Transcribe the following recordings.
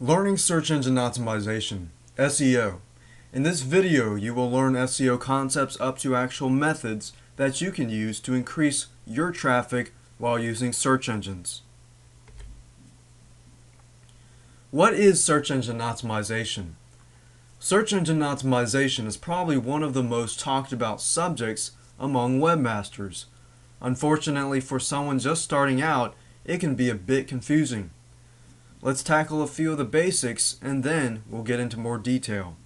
Learning Search Engine Optimization, SEO. In this video, you will learn SEO concepts up to actual methods that you can use to increase your traffic while using search engines. What is search engine optimization? Search engine optimization is probably one of the most talked about subjects among webmasters. Unfortunately, for someone just starting out, it can be a bit confusing. Let's tackle a few of the basics and then we'll get into more detail.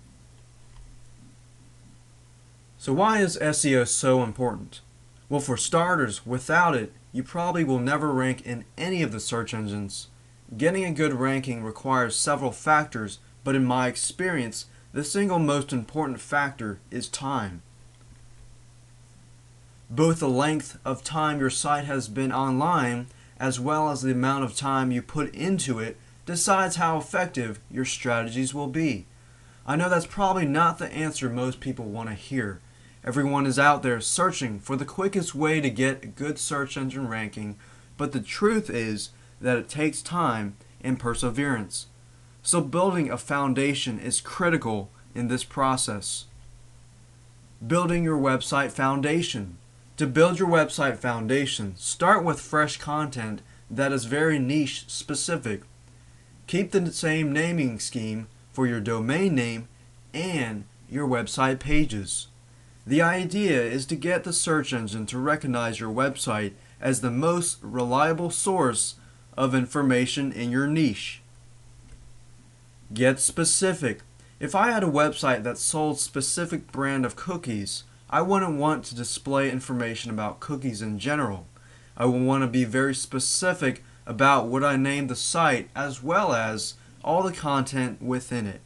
So why is SEO so important? Well, for starters, without it, you probably will never rank in any of the search engines. Getting a good ranking requires several factors, but in my experience, the single most important factor is time. Both the length of time your site has been online as well as the amount of time you put into it decides how effective your strategies will be. I know that's probably not the answer most people want to hear. Everyone is out there searching for the quickest way to get a good search engine ranking, but the truth is that it takes time and perseverance. So building a foundation is critical in this process. Building your website foundation. To build your website foundation, start with fresh content that is very niche specific. Keep the same naming scheme for your domain name and your website pages. The idea is to get the search engine to recognize your website as the most reliable source of information in your niche. Get specific. If I had a website that sold specific brand of cookies, I wouldn't want to display information about cookies in general. I would want to be very specific about what I named the site as well as all the content within it.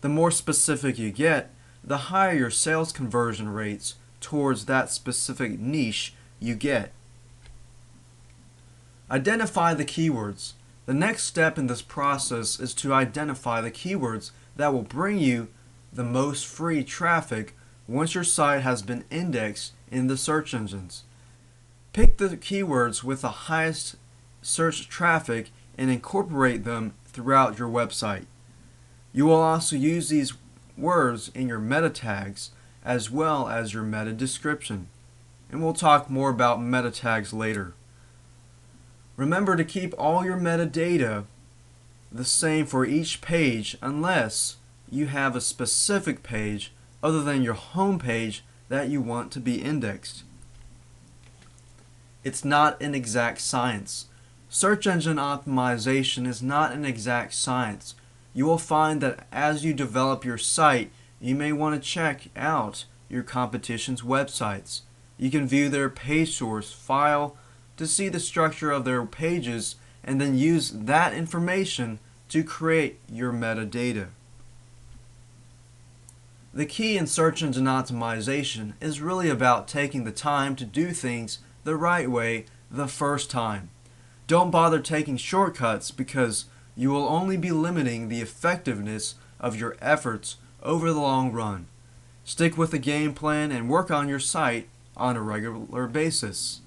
The more specific you get, the higher your sales conversion rates towards that specific niche you get. Identify the keywords. The next step in this process is to identify the keywords that will bring you the most free traffic once your site has been indexed in the search engines. Pick the keywords with the highest search traffic and incorporate them throughout your website. You will also use these words in your meta tags as well as your meta description, and we'll talk more about meta tags later. Remember to keep all your metadata the same for each page unless you have a specific page other than your home page that you want to be indexed. It's not an exact science. Search engine optimization is not an exact science. You will find that as you develop your site, you may want to check out your competition's websites. You can view their page source file to see the structure of their pages and then use that information to create your metadata. The key in search engine optimization is really about taking the time to do things the right way the first time. Don't bother taking shortcuts because you will only be limiting the effectiveness of your efforts over the long run. Stick with the game plan and work on your site on a regular basis.